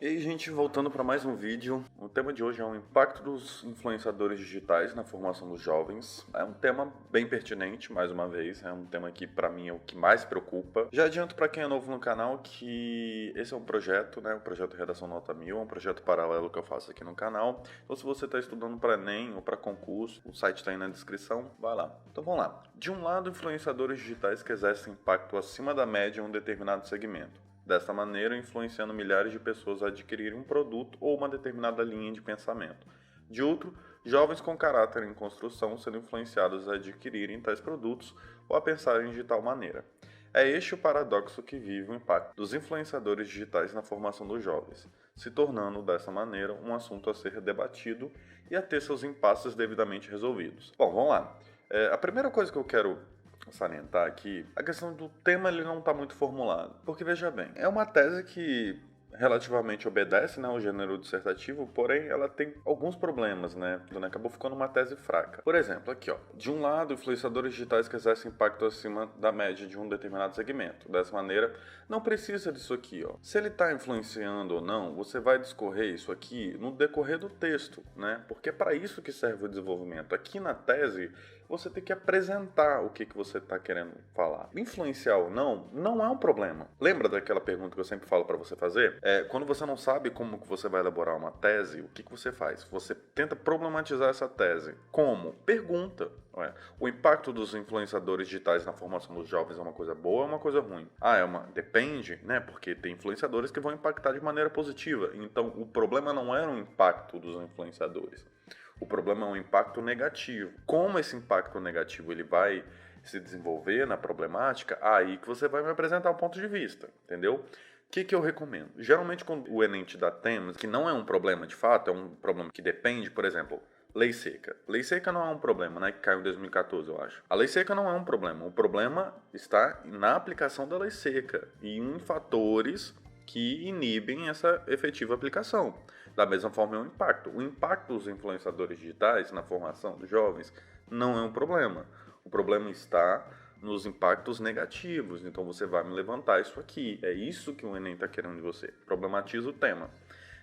E aí, gente, voltando para mais um vídeo. O tema de hoje é o impacto dos influenciadores digitais na formação dos jovens. É um tema bem pertinente, mais uma vez. É um tema que, para mim, é o que mais preocupa. Já adianto para quem é novo no canal que esse é um projeto, né? O projeto Redação Nota 1000, é um projeto paralelo que eu faço aqui no canal. Então, se você está estudando para Enem ou para concurso, o site está aí na descrição, vai lá. Então, vamos lá. De um lado, influenciadores digitais que exercem impacto acima da média em um determinado segmento. Desta maneira, influenciando milhares de pessoas a adquirirem um produto ou uma determinada linha de pensamento. De outro, jovens com caráter em construção sendo influenciados a adquirirem tais produtos ou a pensarem de tal maneira. É este o paradoxo que vive o impacto dos influenciadores digitais na formação dos jovens, se tornando, dessa maneira, um assunto a ser debatido e a ter seus impasses devidamente resolvidos. Bom, vamos lá. A primeira coisa que eu quero salientar aqui, a questão do tema ele não está muito formulado. Porque, veja bem, é uma tese que relativamente obedece, né, ao gênero dissertativo, porém ela tem alguns problemas, né? Acabou ficando uma tese fraca. Por exemplo, aqui, ó, de um lado, influenciadores digitais que exercem impacto acima da média de um determinado segmento. Dessa maneira, não precisa disso aqui, ó. Se ele está influenciando ou não, você vai discorrer isso aqui no decorrer do texto, né? Porque é para isso que serve o desenvolvimento. Aqui na tese, você tem que apresentar o que você está querendo falar. Influenciar ou não, não é um problema. Lembra daquela pergunta que eu sempre falo para você fazer? Quando você não sabe como que você vai elaborar uma tese, o que você faz? Você tenta problematizar essa tese. Como? Pergunta. O impacto dos influenciadores digitais na formação dos jovens é uma coisa boa ou é uma coisa ruim? Depende, né? Porque tem influenciadores que vão impactar de maneira positiva. Então, o problema não era o impacto dos influenciadores. O problema é um impacto negativo. Como esse impacto negativo ele vai se desenvolver na problemática, aí que você vai me apresentar um ponto de vista, entendeu? O que eu recomendo? Geralmente, quando o Enem te dá temas, que não é um problema de fato, é um problema que depende, por exemplo, lei seca. Lei seca não é um problema, né? Que caiu em 2014, eu acho. A lei seca não é um problema. O problema está na aplicação da lei seca e em fatores que inibem essa efetiva aplicação. Da mesma forma é um impacto. O impacto dos influenciadores digitais na formação dos jovens não é um problema. O problema está nos impactos negativos. Então você vai me levantar isso aqui. É isso que o Enem está querendo de você. Problematiza o tema.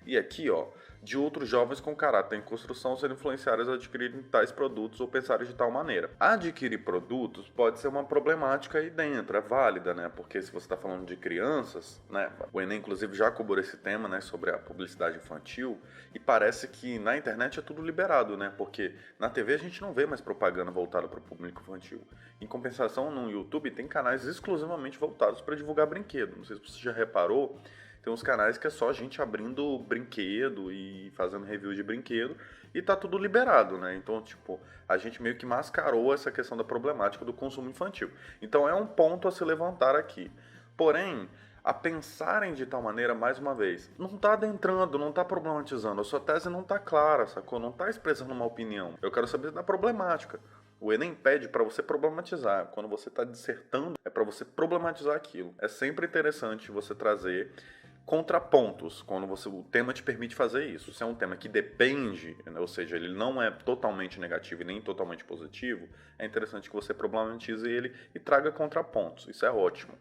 E aqui, ó, de outros jovens com caráter em construção serem influenciados a adquirirem tais produtos ou pensarem de tal maneira. Adquirir produtos pode ser uma problemática aí dentro, é válida, né? Porque se você está falando de crianças, né? O Enem, inclusive, já cobrou esse tema, né? Sobre a publicidade infantil. E parece que na internet é tudo liberado, né? Porque na TV a gente não vê mais propaganda voltada para o público infantil. Em compensação, no YouTube tem canais exclusivamente voltados para divulgar brinquedo. Não sei se você já reparou. Tem uns canais que é só gente abrindo brinquedo e fazendo review de brinquedo e tá tudo liberado, né? Então, tipo, a gente meio que mascarou essa questão da problemática do consumo infantil. Então é um ponto a se levantar aqui. Porém, a pensarem de tal maneira, mais uma vez, não tá adentrando, não tá problematizando, a sua tese não tá clara, sacou? Não tá expressando uma opinião. Eu quero saber da problemática. O Enem pede para você problematizar. Quando você está dissertando, é para você problematizar aquilo. É sempre interessante você trazer contrapontos, quando o tema te permite fazer isso. Se é um tema que depende, né, ou seja, ele não é totalmente negativo e nem totalmente positivo, é interessante que você problematize ele e traga contrapontos. Isso é ótimo.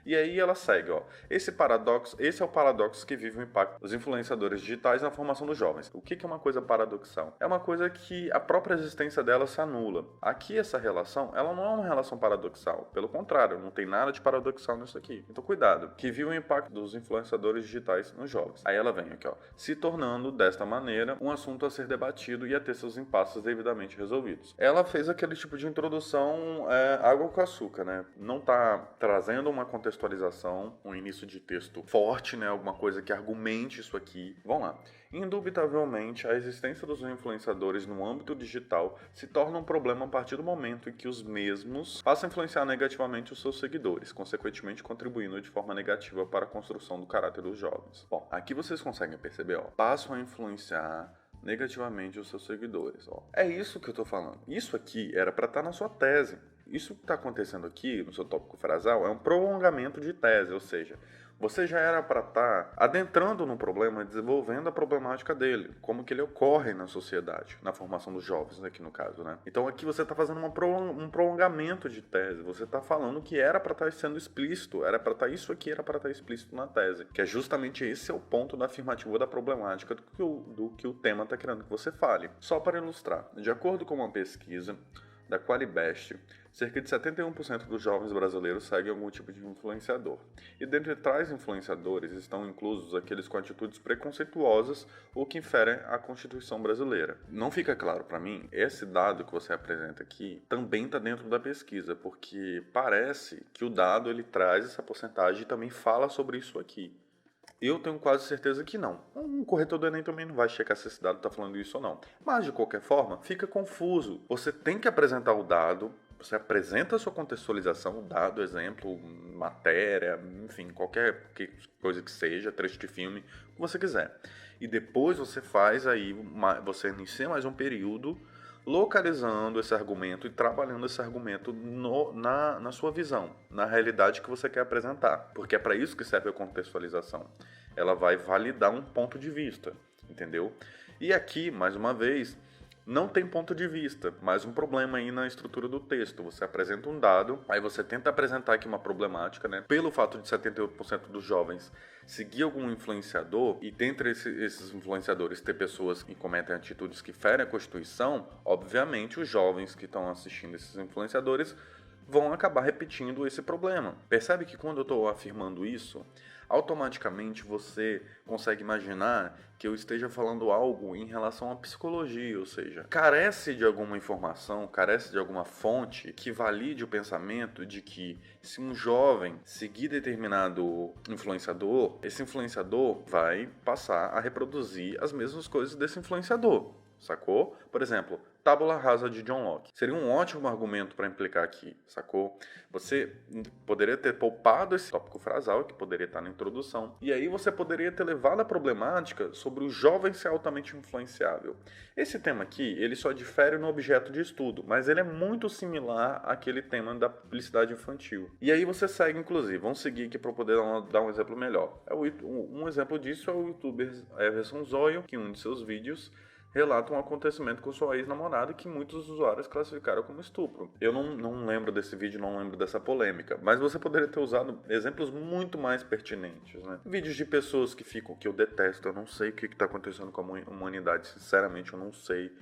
E aí ela segue, ó. Esse é o paradoxo que vive o impacto dos influenciadores digitais na formação dos jovens. O que é uma coisa paradoxal? É uma coisa que a própria existência dela se anula. Aqui essa relação, ela não é uma relação paradoxal. Pelo contrário, não tem nada de paradoxal nisso aqui. Então cuidado. Que vive o impacto dos influenciadores digitais nos jovens. Aí ela vem aqui, ó. Se tornando, desta maneira, um assunto a ser debatido e a ter seus impasses devidamente resolvidos. Ela fez aquele tipo de introdução água com açúcar, né? Não tá trazendo uma contextualização, um início de texto forte, né? Alguma coisa que argumente isso aqui. Vamos lá. Indubitavelmente, a existência dos influenciadores no âmbito digital se torna um problema a partir do momento em que os mesmos passam a influenciar negativamente os seus seguidores, consequentemente contribuindo de forma negativa para a construção do caráter dos jovens. Bom, aqui vocês conseguem perceber, ó, passam a influenciar negativamente os seus seguidores, ó. É isso que eu tô falando. Isso aqui era para estar na sua tese. Isso que está acontecendo aqui no seu tópico frasal é um prolongamento de tese, ou seja, Você já era para estar adentrando no problema, desenvolvendo a problemática dele, como que ele ocorre na sociedade, na formação dos jovens aqui no caso, né? Então aqui você está fazendo um prolongamento de tese, você está falando que era para estar sendo explícito, era para estar isso aqui, era para estar explícito na tese, que é justamente esse é o ponto da afirmativa da problemática do que o tema está querendo que você fale. Só para ilustrar, de acordo com uma pesquisa da Qualibest, cerca de 71% dos jovens brasileiros seguem algum tipo de influenciador. E dentre tais influenciadores estão inclusos aqueles com atitudes preconceituosas ou que inferem a Constituição brasileira. Não fica claro para mim, esse dado que você apresenta aqui também está dentro da pesquisa, porque parece que o dado ele traz essa porcentagem e também fala sobre isso aqui. Eu tenho quase certeza que não. Um corretor do Enem também não vai checar se esse dado está falando isso ou não. Mas, de qualquer forma, fica confuso. Você tem que apresentar o dado, você apresenta a sua contextualização, o dado, exemplo, matéria, enfim, qualquer coisa que seja, trecho de filme, o que você quiser. E depois você faz aí, você inicia mais um período localizando esse argumento e trabalhando esse argumento na sua visão, na realidade que você quer apresentar. Porque é para isso que serve a contextualização. Ela vai validar um ponto de vista, entendeu? E aqui, mais uma vez, não tem ponto de vista, mais um problema aí na estrutura do texto. Você apresenta um dado, aí você tenta apresentar aqui uma problemática, né? Pelo fato de 78% dos jovens seguir algum influenciador e dentre esses influenciadores ter pessoas que cometem atitudes que ferem a Constituição, obviamente os jovens que estão assistindo esses influenciadores vão acabar repetindo esse problema. Percebe que quando eu estou afirmando isso, automaticamente você consegue imaginar que eu esteja falando algo em relação à psicologia, ou seja, carece de alguma informação, carece de alguma fonte que valide o pensamento de que se um jovem seguir determinado influenciador, esse influenciador vai passar a reproduzir as mesmas coisas desse influenciador. Sacou? Por exemplo, tábula rasa de John Locke. Seria um ótimo argumento para implicar aqui, sacou? Você poderia ter poupado esse tópico frasal, que poderia estar na introdução, e aí você poderia ter levado a problemática sobre o jovem ser altamente influenciável. Esse tema aqui, ele só difere no objeto de estudo, mas ele é muito similar àquele tema da publicidade infantil. E aí você segue, inclusive, vamos seguir aqui para poder dar um exemplo melhor. Um exemplo disso é o youtuber Everson Zoyo, que em um de seus vídeos relata um acontecimento com sua ex-namorada que muitos usuários classificaram como estupro. Eu não lembro desse vídeo, não lembro dessa polêmica, mas você poderia ter usado exemplos muito mais pertinentes, né? Vídeos de pessoas que eu detesto, eu não sei o que está acontecendo com a humanidade, sinceramente eu não sei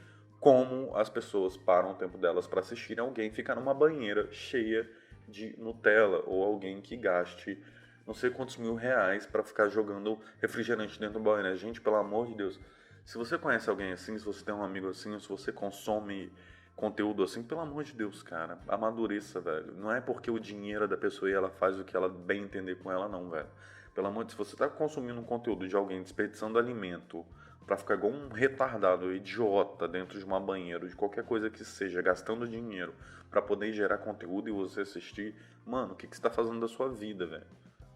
como as pessoas param o tempo delas para assistirem alguém ficar numa banheira cheia de Nutella ou alguém que gaste não sei quantos R$ 1.000 para ficar jogando refrigerante dentro do banheiro. Gente, pelo amor de Deus. Se você conhece alguém assim, se você tem um amigo assim, ou se você consome conteúdo assim, pelo amor de Deus, cara, amadureça, velho. Não é porque o dinheiro é da pessoa e ela faz o que ela bem entender com ela, não, velho. Pelo amor de Deus, se você tá consumindo um conteúdo de alguém desperdiçando alimento pra ficar igual um retardado, idiota, dentro de uma banheira, de qualquer coisa que seja, gastando dinheiro pra poder gerar conteúdo e você assistir, mano, o que você tá fazendo da sua vida, velho?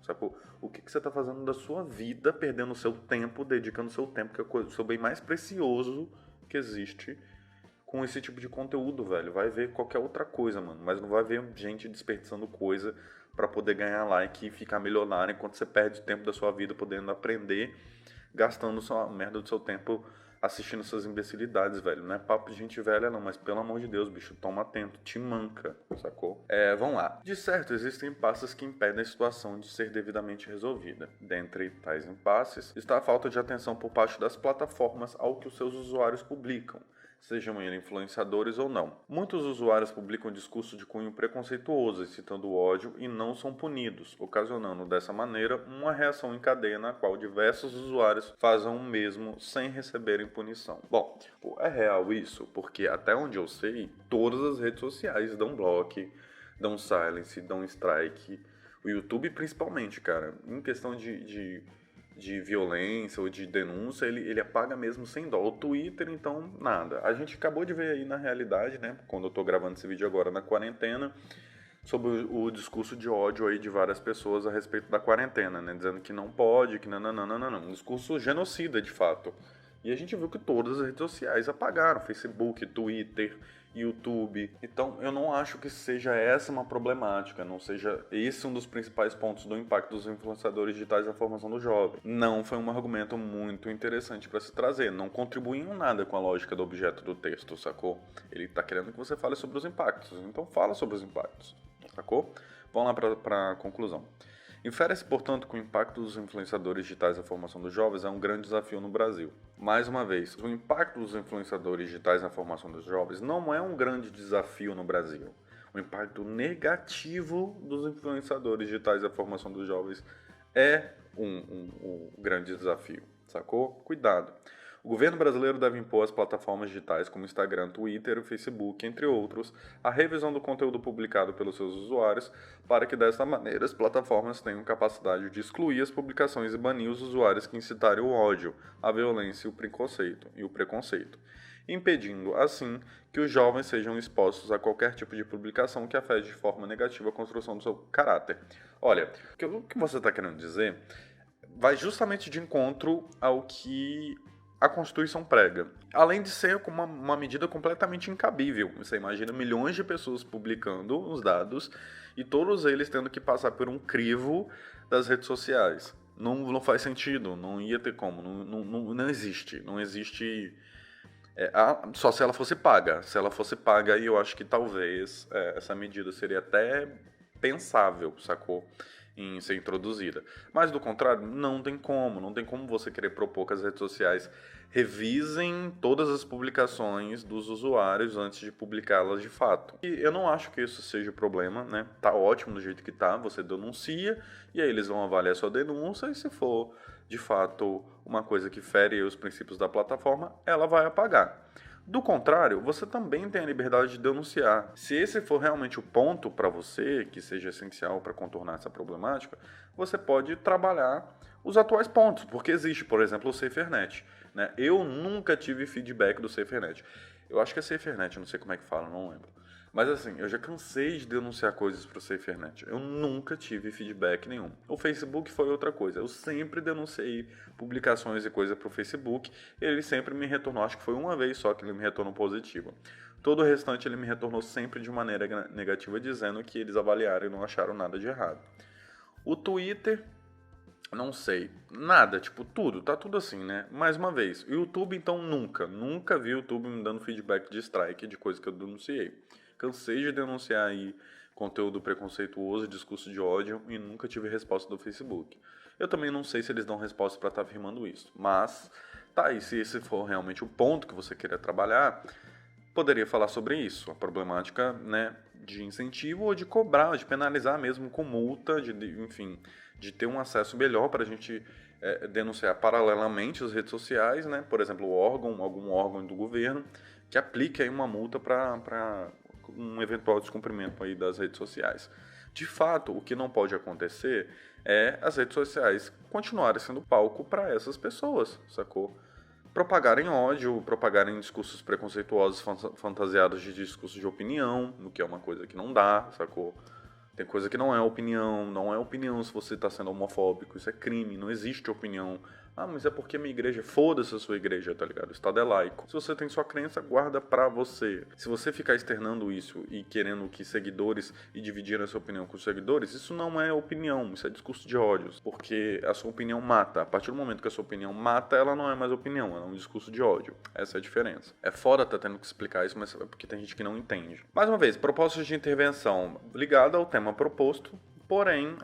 Sacou? O que você está fazendo da sua vida, perdendo o seu tempo, dedicando o seu tempo, que é o seu bem mais precioso que existe, com esse tipo de conteúdo, velho. Vai ver qualquer outra coisa, mano. Mas não vai ver gente desperdiçando coisa para poder ganhar like e ficar milionário enquanto você perde o tempo da sua vida podendo aprender, gastando a merda do seu tempo assistindo essas imbecilidades, velho. Não é papo de gente velha, não, mas pelo amor de Deus, bicho, toma atento, te manca, sacou? Vamos lá. De certo, existem impasses que impedem a situação de ser devidamente resolvida. Dentre tais impasses, está a falta de atenção por parte das plataformas ao que os seus usuários publicam, sejam eles influenciadores ou não. Muitos usuários publicam discurso de cunho preconceituoso, incitando ódio e não são punidos, ocasionando dessa maneira uma reação em cadeia na qual diversos usuários fazem o mesmo sem receberem punição. Bom, é real isso, porque até onde eu sei, todas as redes sociais dão bloco, dão silence, dão strike, o YouTube principalmente, cara, em questão de violência ou de denúncia, ele apaga mesmo sem dó. O Twitter, então, nada. A gente acabou de ver aí na realidade, né, quando eu tô gravando esse vídeo agora na quarentena, sobre o discurso de ódio aí de várias pessoas a respeito da quarentena, né, dizendo que não pode, que não. Um discurso genocida, de fato. E a gente viu que todas as redes sociais apagaram, Facebook, Twitter, YouTube. Então, eu não acho que seja essa uma problemática, não seja esse um dos principais pontos do impacto dos influenciadores digitais na formação do jovem. Não foi um argumento muito interessante para se trazer, não contribui em nada com a lógica do objeto do texto, sacou? Ele tá querendo que você fale sobre os impactos, então fala sobre os impactos, sacou? Vamos lá para a conclusão. Infere-se, portanto, que o impacto dos influenciadores digitais na formação dos jovens é um grande desafio no Brasil. Mais uma vez, o impacto dos influenciadores digitais na formação dos jovens não é um grande desafio no Brasil. O impacto negativo dos influenciadores digitais na formação dos jovens é um grande desafio, sacou? Cuidado. O governo brasileiro deve impor às plataformas digitais como Instagram, Twitter e Facebook, entre outros, a revisão do conteúdo publicado pelos seus usuários para que desta maneira as plataformas tenham capacidade de excluir as publicações e banir os usuários que incitarem o ódio, a violência e o preconceito, impedindo, assim, que os jovens sejam expostos a qualquer tipo de publicação que afete de forma negativa a construção do seu caráter. Olha, o que você está querendo dizer vai justamente de encontro ao que a Constituição prega. Além de ser uma medida completamente incabível. Você imagina milhões de pessoas publicando os dados e todos eles tendo que passar por um crivo das redes sociais. Não faz sentido, não ia ter como, não existe. Não existe. Só se ela fosse paga. Se ela fosse paga, eu acho que talvez essa medida seria até pensável, sacou? Em ser introduzida. Mas do contrário, não tem como você querer propor que as redes sociais revisem todas as publicações dos usuários antes de publicá-las de fato. E eu não acho que isso seja o problema, né? Tá ótimo do jeito que tá, você denuncia e aí eles vão avaliar a sua denúncia e se for de fato uma coisa que fere os princípios da plataforma, ela vai apagar. Do contrário, você também tem a liberdade de denunciar. Se esse for realmente o ponto para você, que seja essencial para contornar essa problemática, você pode trabalhar os atuais pontos, porque existe, por exemplo, o SaferNet. Né? Eu nunca tive feedback do SaferNet. Eu acho que é SaferNet, eu não sei como é que fala, não lembro. Mas assim, eu já cansei de denunciar coisas para o SaferNet. Eu nunca tive feedback nenhum. O Facebook foi outra coisa. Eu sempre denunciei publicações e coisas para o Facebook. Ele sempre me retornou, acho que foi uma vez só que ele me retornou positivo. Todo o restante ele me retornou sempre de maneira negativa, dizendo que eles avaliaram e não acharam nada de errado. O Twitter, não sei, nada, tipo, tá tudo assim, né? Mais uma vez, o YouTube, então, nunca vi o YouTube me dando feedback de strike de coisa que eu denunciei. Cansei de denunciar aí conteúdo preconceituoso, discurso de ódio e nunca tive resposta do Facebook. Eu também não sei se eles dão resposta para estar afirmando isso, mas tá aí, se esse for realmente o ponto que você queira trabalhar, poderia falar sobre isso, a problemática, né, de incentivo ou de cobrar, de penalizar mesmo com multa, enfim, de ter um acesso melhor para a gente denunciar paralelamente as redes sociais, né, por exemplo, algum órgão do governo, que aplique aí uma multa para um eventual descumprimento aí das redes sociais. De fato, o que não pode acontecer é as redes sociais continuarem sendo palco para essas pessoas, sacou? Propagarem ódio, propagarem discursos preconceituosos fantasiados de discursos de opinião, o que é uma coisa que não dá, sacou? Tem coisa que não é opinião se você está sendo homofóbico, isso é crime, não existe opinião. Ah, mas é porque minha igreja, foda-se a sua igreja, tá ligado? O Estado é laico. Se você tem sua crença, guarda pra você. Se você ficar externando isso e querendo que seguidores e dividir a sua opinião com os seguidores, isso não é opinião, isso é discurso de ódios. Porque a sua opinião mata. A partir do momento que a sua opinião mata, ela não é mais opinião, ela é um discurso de ódio. Essa é a diferença. É foda tá tendo que explicar isso, mas é porque tem gente que não entende. Mais uma vez, propostas de intervenção ligada ao tema proposto, porém,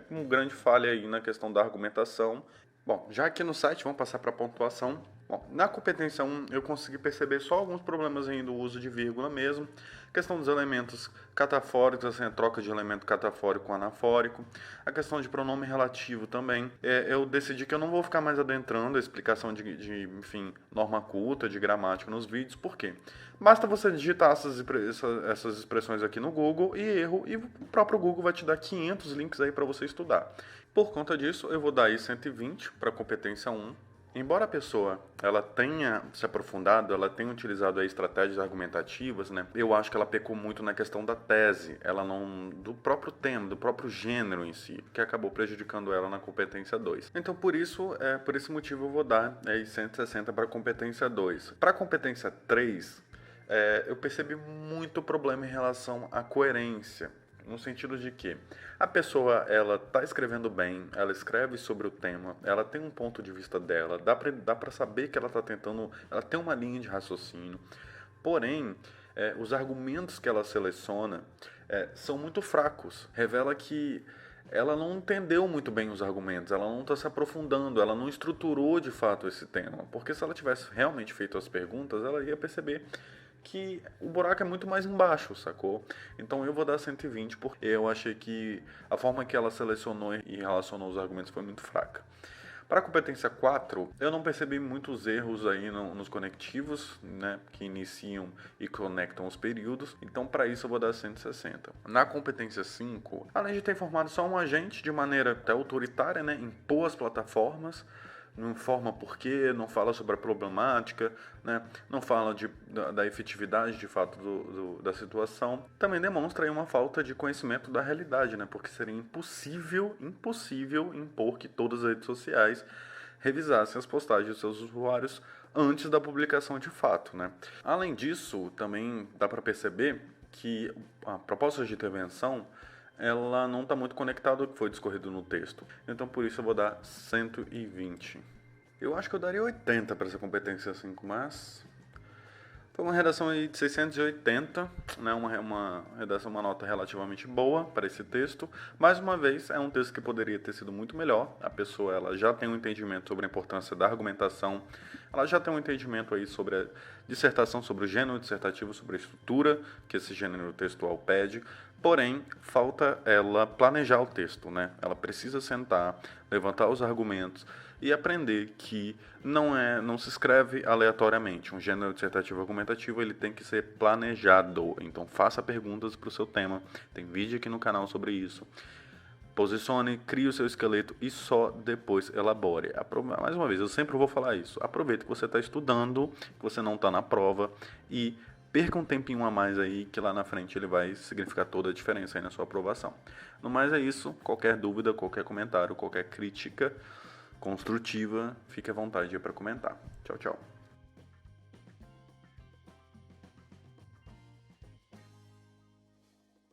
um grande falha aí na questão da argumentação. Bom, já aqui no site, vamos passar para a pontuação. Bom, na competência 1 eu consegui perceber só alguns problemas aí do uso de vírgula mesmo. Questão dos elementos catafóricos, assim, a troca de elemento catafórico com anafórico. A questão de pronome relativo também. Eu decidi que eu não vou ficar mais adentrando a explicação de enfim, norma culta, de gramática nos vídeos. Por quê? Basta você digitar essas expressões aqui no Google e o próprio Google vai te dar 500 links aí para você estudar. Por conta disso, eu vou dar aí 120 para a competência 1. Embora a pessoa ela tenha se aprofundado, ela tenha utilizado aí estratégias argumentativas, né? Eu acho que ela pecou muito na questão da tese, ela não do próprio tema, do próprio gênero em si, que acabou prejudicando ela na competência 2. Então, por esse motivo eu vou dar aí 160 para a competência 2. Para a competência 3, eu percebi muito problema em relação à coerência. No sentido de que a pessoa, ela tá escrevendo bem, ela escreve sobre o tema, ela tem um ponto de vista dela, dá pra saber que ela tá tentando, ela tem uma linha de raciocínio, porém, os argumentos que ela seleciona são muito fracos. Revela que ela não entendeu muito bem os argumentos, ela não está se aprofundando, ela não estruturou de fato esse tema. Porque se ela tivesse realmente feito as perguntas, ela ia perceber que o buraco é muito mais embaixo, sacou? Então eu vou dar 120 porque eu achei que a forma que ela selecionou e relacionou os argumentos foi muito fraca. Para a competência 4, eu não percebi muitos erros aí nos conectivos, né, que iniciam e conectam os períodos, então para isso eu vou dar 160. Na competência 5, além de ter informado só um agente de maneira até autoritária, né, impor as plataformas, não informa por quê, não fala sobre a problemática, né? Não fala da efetividade de fato da situação. Também demonstra aí uma falta de conhecimento da realidade, né? Porque seria impossível impor que todas as redes sociais revisassem as postagens dos seus usuários antes da publicação de fato, né? Além disso, também dá para perceber que a proposta de intervenção ela não está muito conectada ao que foi discorrido no texto. Então, por isso, eu vou dar 120. Eu acho que eu daria 80 para essa competência 5, mas foi uma redação aí de 680, né? Uma redação, uma nota relativamente boa para esse texto. Mais uma vez, é um texto que poderia ter sido muito melhor. A pessoa ela já tem um entendimento sobre a importância da argumentação, ela já tem um entendimento aí sobre a dissertação, sobre o gênero dissertativo, sobre a estrutura que esse gênero textual pede. Porém, falta ela planejar o texto, né? Ela precisa sentar, levantar os argumentos e aprender que não se escreve aleatoriamente. Um gênero dissertativo argumentativo ele tem que ser planejado. Então, faça perguntas para o seu tema. Tem vídeo aqui no canal sobre isso. Posicione, crie o seu esqueleto e só depois elabore. Mais uma vez, eu sempre vou falar isso. Aproveite que você está estudando, que você não está na prova e perca um tempinho a mais aí, que lá na frente ele vai significar toda a diferença aí na sua aprovação. No mais é isso. Qualquer dúvida, qualquer comentário, qualquer crítica construtiva, fique à vontade para comentar. Tchau, tchau.